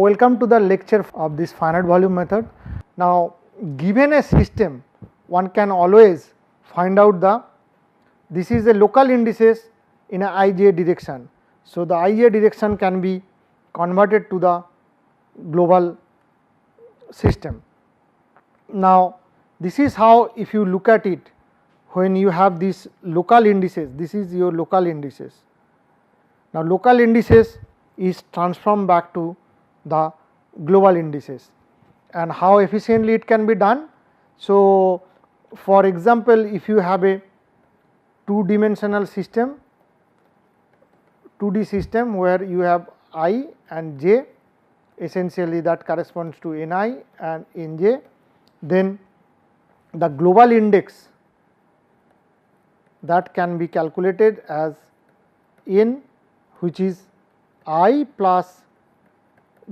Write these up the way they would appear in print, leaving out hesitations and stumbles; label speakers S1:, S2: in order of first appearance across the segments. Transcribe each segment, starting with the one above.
S1: welcome to the lecture of this finite volume method. Now, given a system, one can always find out this is a local indices in a ij direction. So, the ij direction can be converted to the global system. Now, this is how, if you look at it, when you have these local indices, this is your local indices. Now, local indices is transformed back to the global indices, and how efficiently it can be done. So, for example, if you have a two dimensional system, 2D system where you have I and j, essentially that corresponds to Ni and Nj, then the global index that can be calculated as n, which is I plus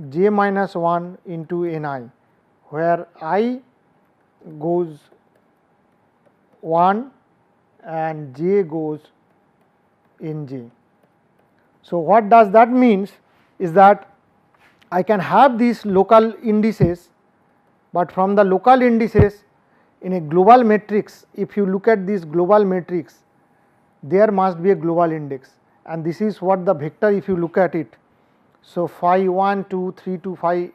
S1: j minus 1 into Ni, where I goes 1 and j goes Nj. So, what does that means is that I can have these local indices, but from the local indices in a global matrix, if you look at this global matrix, there must be a global index, and this is what the vector, if you look at it. So, phi 1, 2, 3 to phi.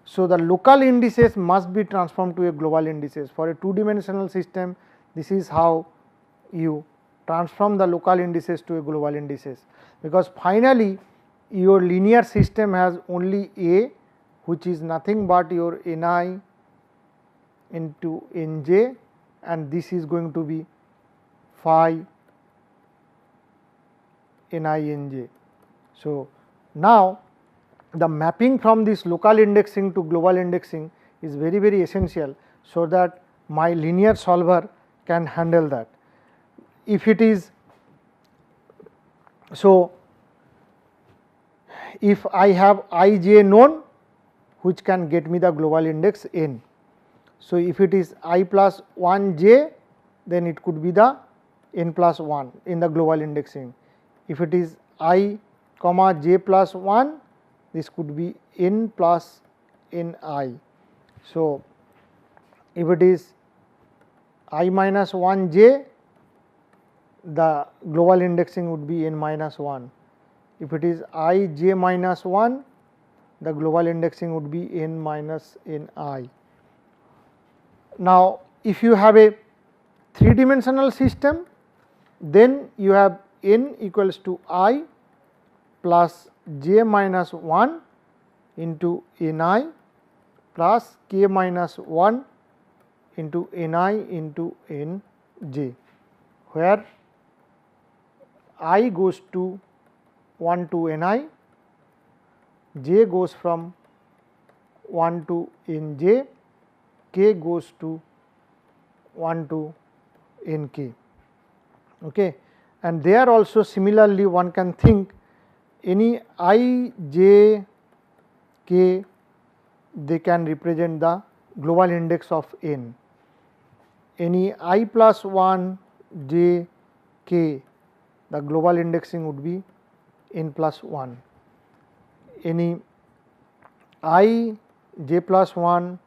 S1: So, the local indices must be transformed to a global indices. For a two dimensional system, this is how you transform the local indices to a global indices, because finally your linear system has only A, which is nothing but your Ni into Nj, and this is going to be phi Ni Nj. So, now the mapping from this local indexing to global indexing is very essential, so that my linear solver can handle that. If it is so, if I have ij known, which can get me the global index n. So, if it is I plus 1 j, then it could be the n plus 1 in the global indexing. If it is I comma j plus 1, this could be n plus ni. So, if it is I minus 1 j, the global indexing would be n minus 1. If it is I j minus 1, the global indexing would be n minus ni. Now, if you have a three dimensional system, then you have n equals to I plus j minus 1 into ni plus k minus 1 into ni into nj, where I goes to 1 to ni, j goes from 1 to nj, k goes to 1 to nk. Okay. And there also similarly one can think any I, j, k, they can represent the global index of n. Any I plus 1, j, k, the global indexing would be n plus 1. Any I, j plus 1,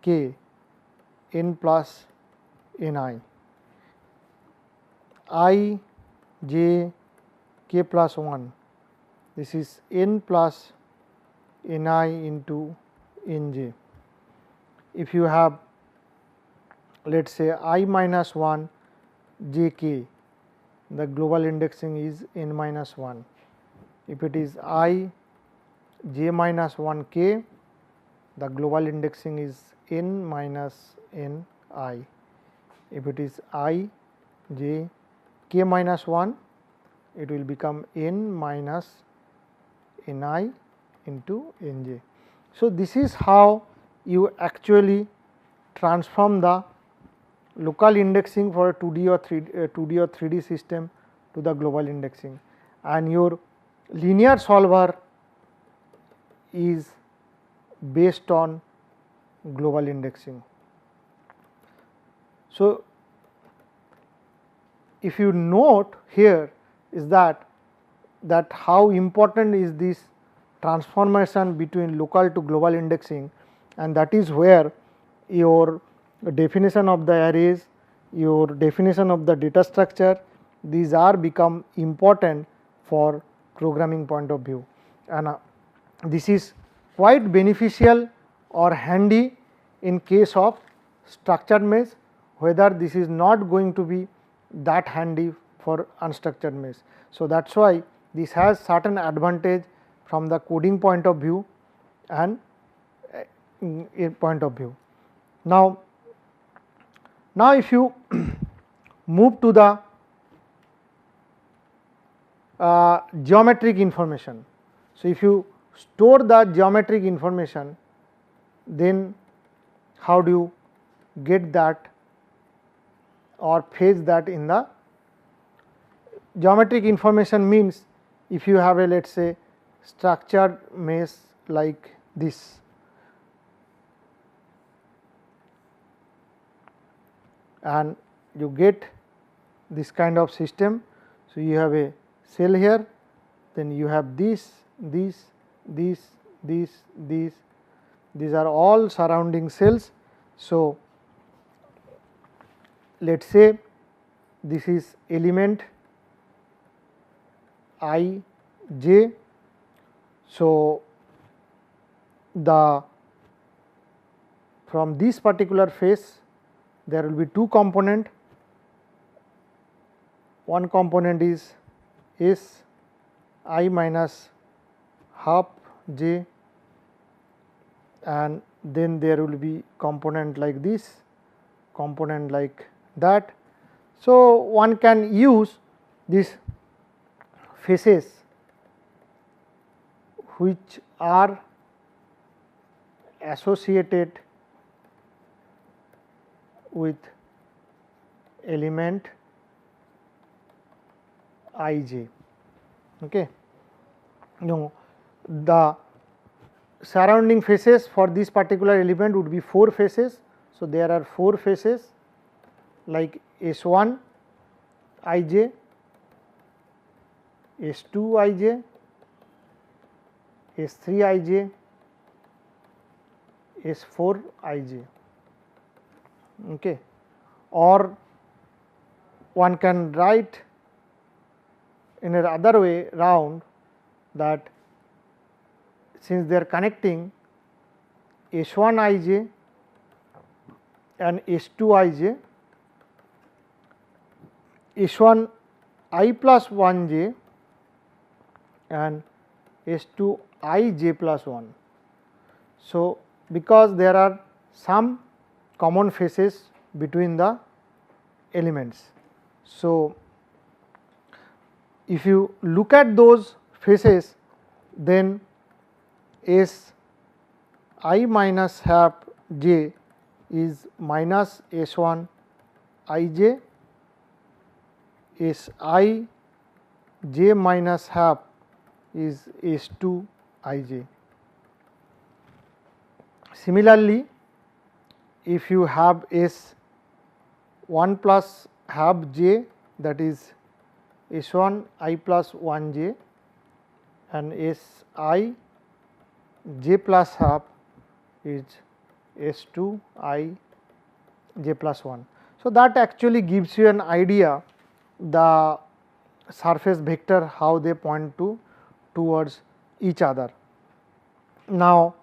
S1: k, n plus ni. I, j, k plus 1, this is n plus ni into nj. If you have, let us say, I minus 1 j k, the global indexing is n minus 1. If it is I j minus 1 k, the global indexing is n minus n I. If it is I j k minus 1, it will become n minus ni into nj. So, this is how you actually transform the local indexing for a 2D or 3D system to the global indexing, and your linear solver is based on global indexing. So, if you note here is that how important is this transformation between local to global indexing, and that is where your definition of the arrays, your definition of the data structure, these are become important for programming point of view, and this is quite beneficial or handy in case of structured mesh, whether this is not going to be that handy for unstructured mesh. So, that is why this has certain advantage from the coding point of view and point of view. Now if you move to the geometric information. So, if you store the geometric information, then how do you get that or fetch that in the geometric information? Means if you have a, let us say, structured mesh like this, and you get this kind of system. So, you have a cell here, then you have these are all surrounding cells. So, let us say this is element I j. So, from this particular face there will be two component. One component is S I minus half j, and then there will be component like this, component like that. So, one can use these faces which are associated with element I j. Okay. Now, the surrounding faces for this particular element would be 4 faces. So, there are 4 faces like S 1 I j, S 2 I j, S 3 I j, S 4 I j. Okay. Or one can write in a other way round, that since they are connecting S 1 I j and S 2 I j, S 1 I plus 1 j and S 2 I j plus 1. So, because there are some common faces between the elements. So, if you look at those faces, then S I minus half j is minus S 1 I j, S I j minus half is S 2 I j. Similarly, if you have S 1 plus half j, that is S 1 I plus 1 j, and S I j plus half is S 2 I j plus 1. So, that actually gives you an idea the surface vector, how they point towards each other. Now,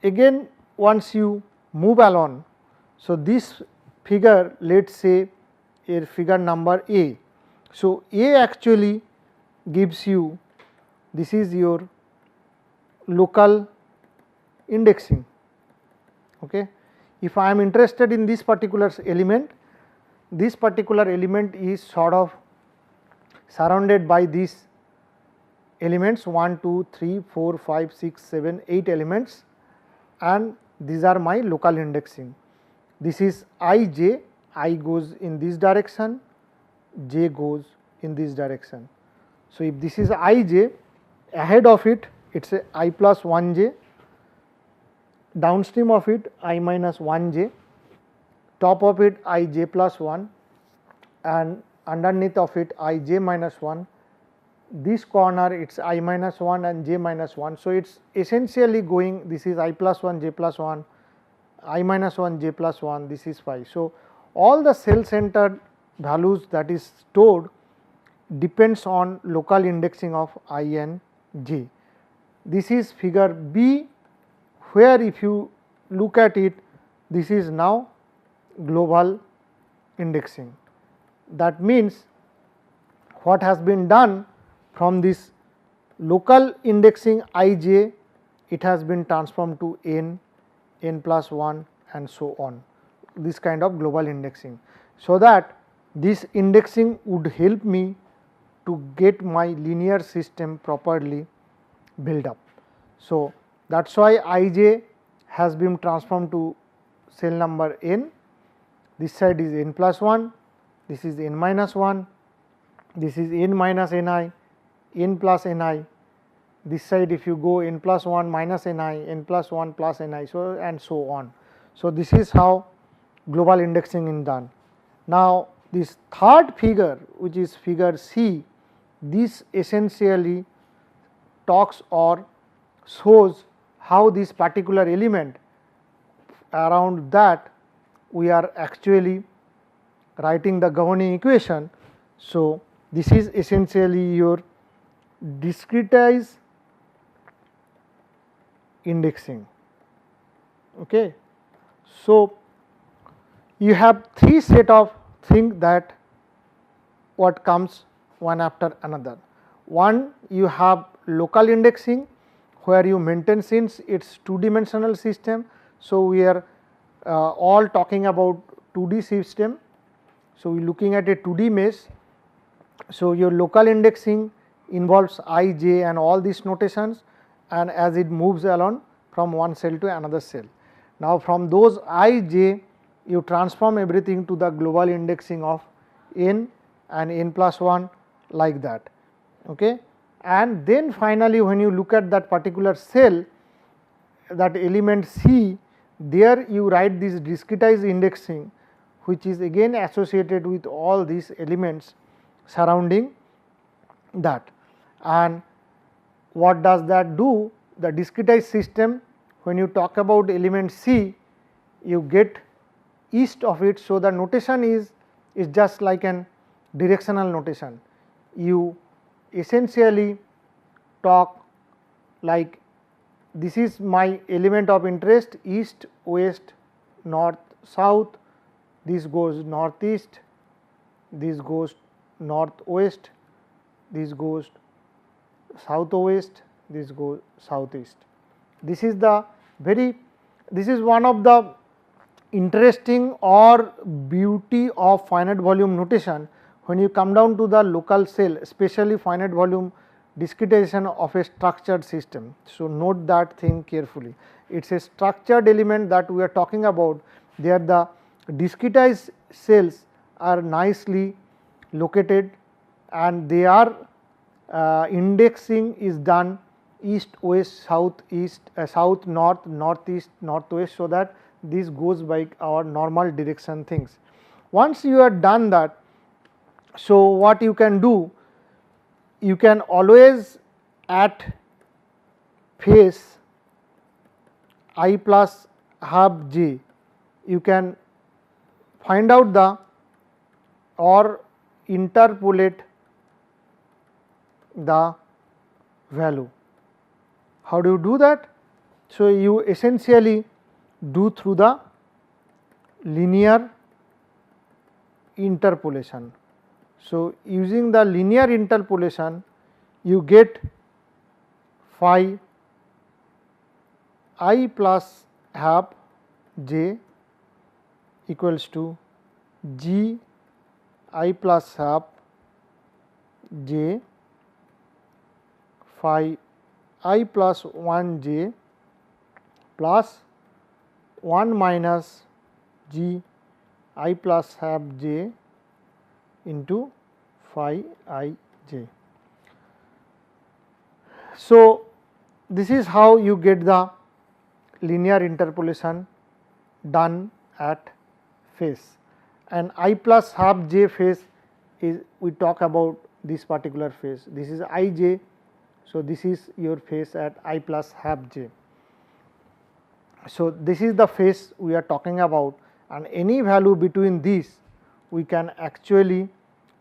S1: again once you move along, so this figure, let us say a figure number A. So, A actually gives you, this is your local indexing. Okay. If I am interested in this particular element is sort of surrounded by these elements 1, 2, 3, 4, 5, 6, 7, 8 elements, and these are my local indexing. This is I j, I goes in this direction, j goes in this direction. So, if this is I j, ahead of it is a I plus 1 j, downstream of it I minus 1 j, top of it I j plus 1, and underneath of it I j minus 1, this corner it is I minus 1 and j minus 1. So, it is essentially going, this is I plus 1 j plus 1, I minus 1 j plus 1, this is phi. So, all the cell centered values that is stored depends on local indexing of I and j. This is figure B, where if you look at it, this is now global indexing. That means, what has been done from this local indexing I j, it has been transformed to n, n plus 1 and so on, this kind of global indexing. So, that this indexing would help me to get my linear system properly built up. So, that is why I j has been transformed to cell number n, this side is n plus 1, this is n minus 1, this is n minus ni, n plus ni, this side if you go n plus 1 minus ni, n plus 1 plus ni, so and so on. So, this is how global indexing is done. Now, this third figure, which is figure C, this essentially talks or shows how this particular element, around that we are actually writing the governing equation. So, this is essentially your discretized indexing. Okay. So, you have three set of things that what comes one after another. One, you have local indexing, where you maintain, since it is 2-dimensional system. So, we are all talking about 2D system. So, we are looking at a 2D mesh. So, your local indexing involves I, j and all these notations, and as it moves along from one cell to another cell. Now, from those I, j, you transform everything to the global indexing of n and n plus 1, like that. Okay. And then finally, when you look at that particular cell, that element C, there you write this discretized indexing, which is again associated with all these elements surrounding that. And what does that do? The discretized system, when you talk about element C, you get east of it. So, the notation is just like an directional notation. You essentially talk like, this is my element of interest, east, west, north, south, this goes northeast, this goes northwest, this goes southwest, this goes southeast. This is the this is one of the interesting or beauty of finite volume notation. When you come down to the local cell, especially finite volume discretization of a structured system. So, note that thing carefully. It is a structured element that we are talking about. There the discretized cells are nicely located, and they are indexing is done east, west, south, east, south, north, northeast, northwest. So, that this goes by our normal direction things. Once you are done that, so what you can do, you can always at face I plus half j, you can find out the or interpolate the value. How do you do that? So, you essentially do through the linear interpolation. So, using the linear interpolation, you get phi I plus half j equals to g I plus half j phi I plus 1 j plus 1 minus g I plus half j into phi I j. So, this is how you get the linear interpolation done at face, and I plus half j face is we talk about this particular phase. This is I j. So, this is your phase at I plus half j. So, this is the phase we are talking about, and any value between these we can actually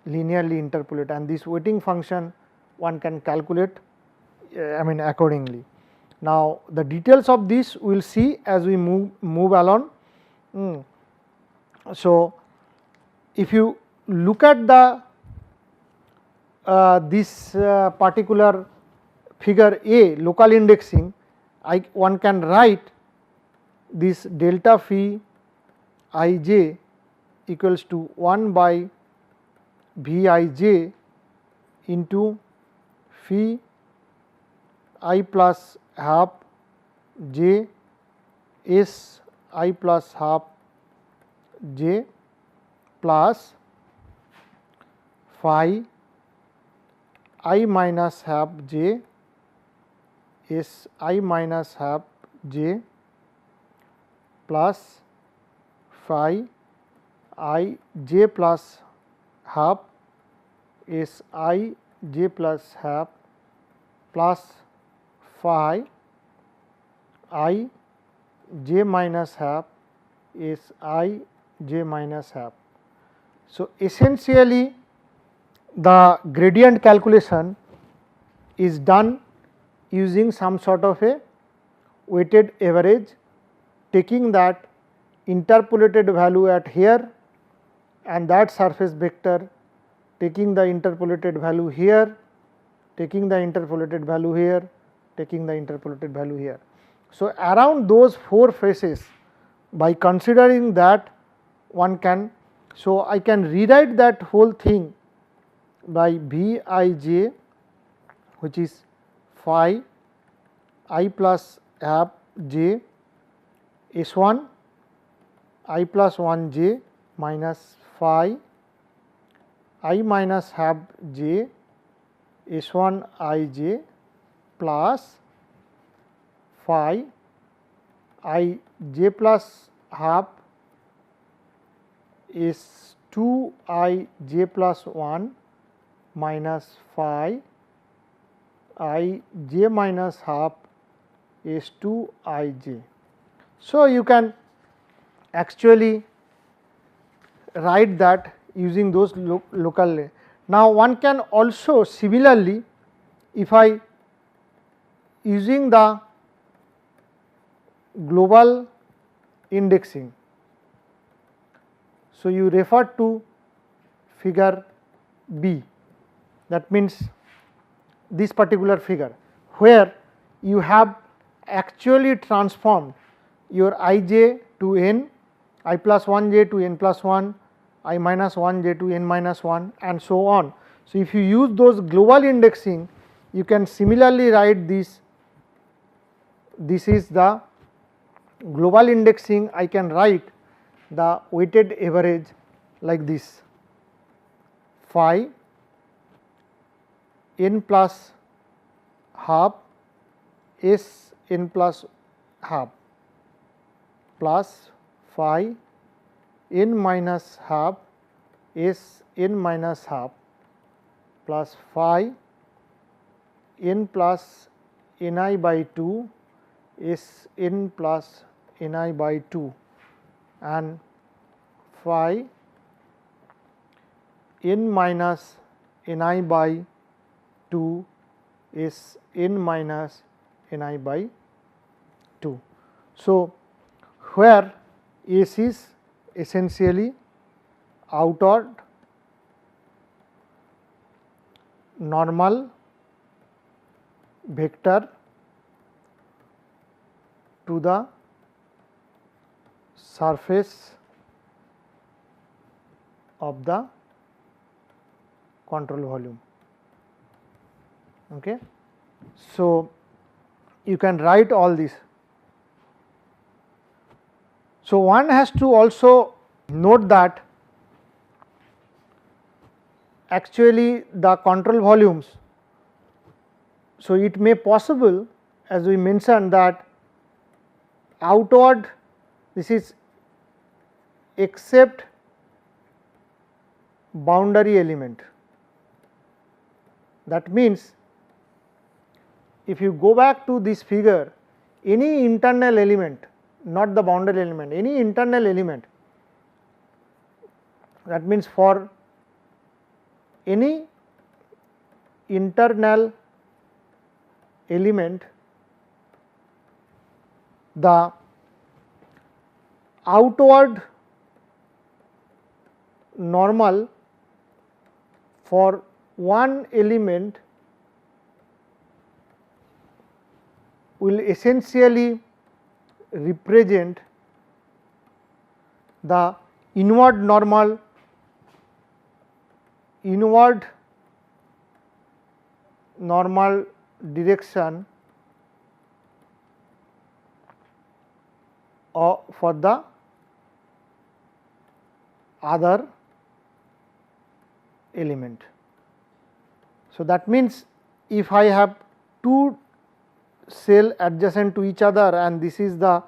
S1: linearly interpolate, and this weighting function one can calculate accordingly. Now, the details of this we will see as we move along. So, if you look at the this particular figure A, local indexing, one can write this delta phi I j equals to 1 by V I j into phi I plus half j s I plus half j plus phi I minus half j s I minus half j plus phi I j plus half s I j plus half plus phi I j minus half s I j minus half. So, essentially the gradient calculation is done using some sort of a weighted average, taking that interpolated value at here and that surface vector, taking the interpolated value here, taking the interpolated value here, taking the interpolated value here. So, around those 4 phases, by considering that one can, so I can rewrite that whole thing by V I j, which is phi I plus half j s 1 I plus 1 j minus phi I minus half j s 1 I j plus phi I j plus half is 2 I j plus 1 minus phi I j minus half is 2 I j. So, you can actually write that using those local. Now, one can also similarly, if I using the global indexing. So, you refer to figure B, that means this particular figure, where you have actually transformed your I j to n, I plus 1 j to n plus 1, I minus 1 j to n minus 1 and so on. So, if you use those global indexing, you can similarly write this is the global indexing. I can write the weighted average like this, phi n plus half s n plus half plus phi n minus half s n minus half plus phi n plus n I by 2 s n plus n I by 2 and phi n minus n I by 2 is n minus n I by 2. So, where S is essentially outward normal vector to the surface of the control volume. Okay. So, you can write all this. So, one has to also note that actually the control volumes. So, it may possible, as we mentioned, that outward, this is except boundary element. That means, if you go back to this figure, any internal element, not the bounded element, any internal element, that means for any internal element, the outward normal for one element will essentially represent the inward normal direction for the other element. So, that means, if I have two cell adjacent to each other and this is the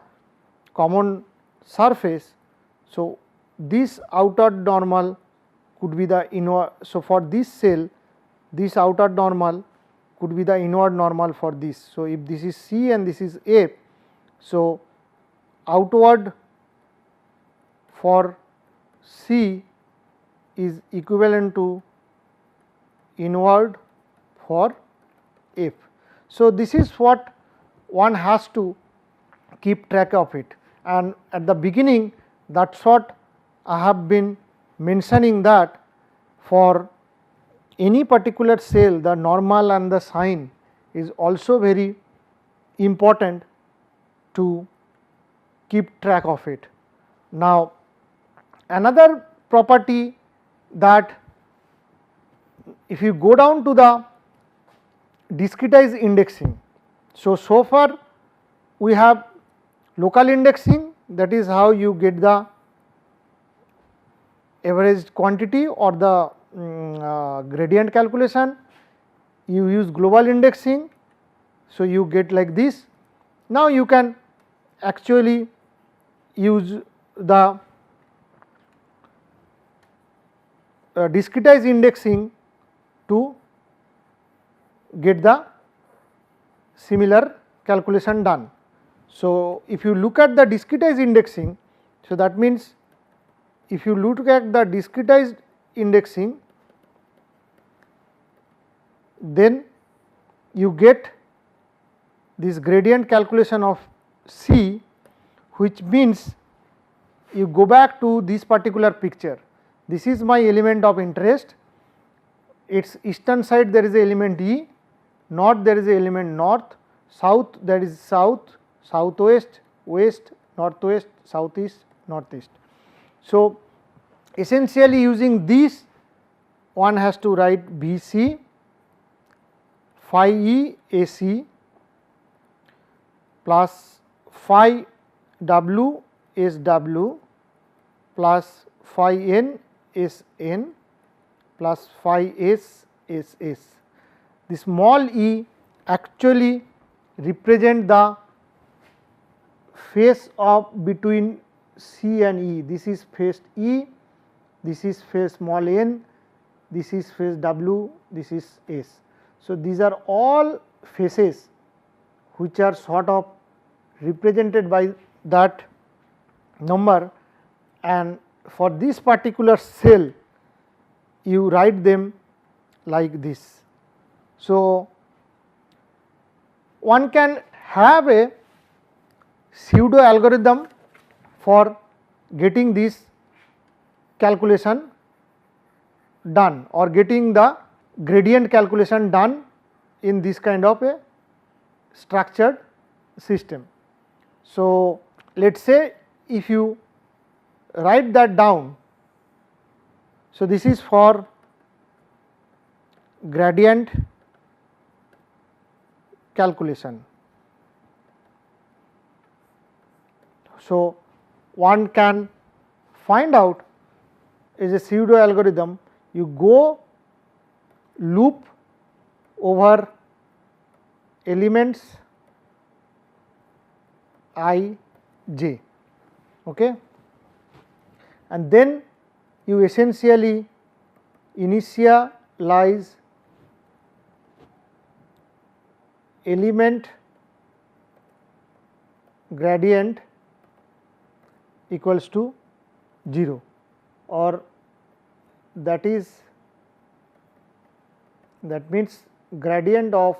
S1: common surface, so this outer normal could be the inward. So, for this cell, this outer normal could be the inward normal for this. So, if this is C and this is F, so outward for C is equivalent to inward for F. So, this is what one has to keep track of it, and at the beginning, that is what I have been mentioning, that for any particular cell, the normal and the sign is also very important to keep track of it. Now, another property that, if you go down to the discretized indexing, so far we have local indexing, that is how you get the average quantity or the gradient calculation. You use global indexing, so you get like this. Now, you can actually use the discretized indexing to get the similar calculation done. So, if you look at the discretized indexing, so that means, if you look at the discretized indexing, then you get this gradient calculation of C, which means you go back to this particular picture. This is my element of interest, its eastern side there is a element E, north there is a element north, south there is south, southwest, west, northwest, southeast, northeast. So, essentially using these, one has to write BC, phi E AC plus phi W SW plus phi N SN plus phi S SS. The small e actually represent the phase of between C and E. This is phase E, this is phase small n, this is phase W, this is S. So, these are all phases which are sort of represented by that number, and for this particular cell you write them like this. So, one can have a pseudo algorithm for getting this calculation done or getting the gradient calculation done in this kind of a structured system. So, let us say if you write that down, so this is for gradient calculation. So, one can find out is a pseudo algorithm, you go loop over elements I j, okay, and then you essentially initialize element gradient equals to 0, or that means gradient of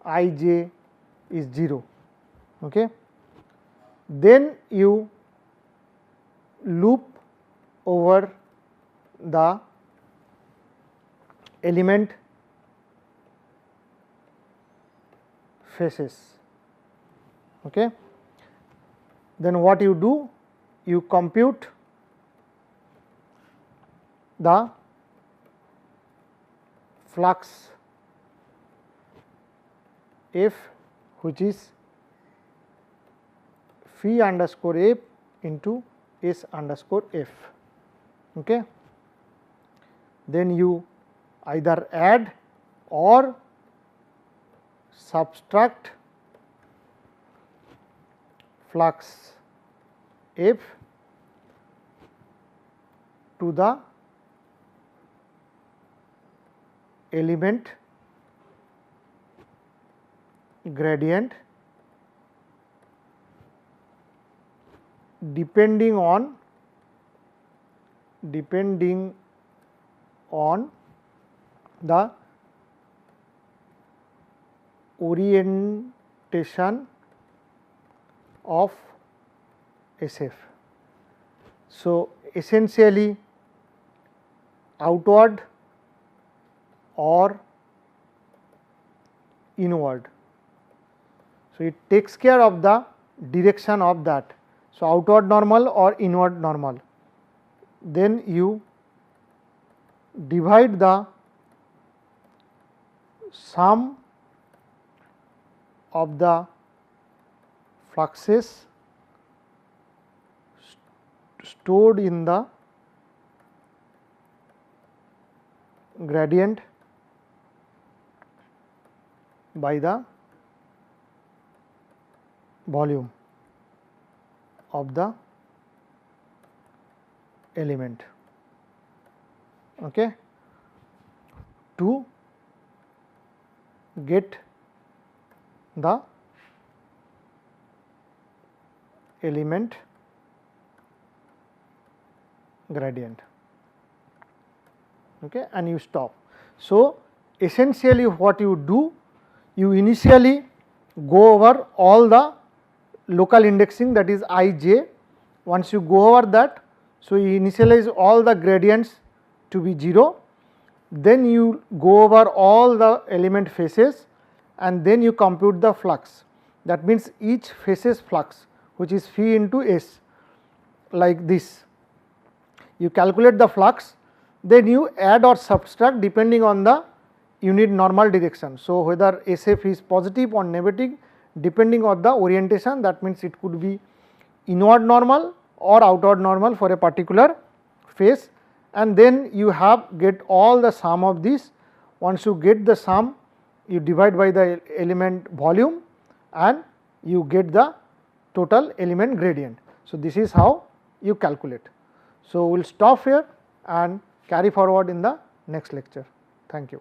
S1: I j is 0. Okay. Then you loop over the element faces. Okay. Then what you do? You compute the flux f, which is phi underscore f into s underscore f. Okay. Then you either add or subtract flux f to the element gradient depending on the orientation of SF. So, essentially outward or inward. So, it takes care of the direction of that. So, outward normal or inward normal. Then you divide the sum of the fluxes stored in the gradient by the volume of the element, okay, to get the element gradient, okay, and you stop. So, essentially what you do, you initially go over all the local indexing, that is I j. Once you go over that, so you initialize all the gradients to be 0, then you go over all the element faces and then you compute the flux. That means each faces flux, which is phi into s, like this. You calculate the flux, then you add or subtract depending on the unit normal direction. So, whether SF is positive or negative depending on the orientation, that means it could be inward normal or outward normal for a particular phase, and then you have get all the sum of this. Once you get the sum, you divide by the element volume and you get the total element gradient. So, this is how you calculate. So, we will stop here and carry forward in the next lecture. Thank you.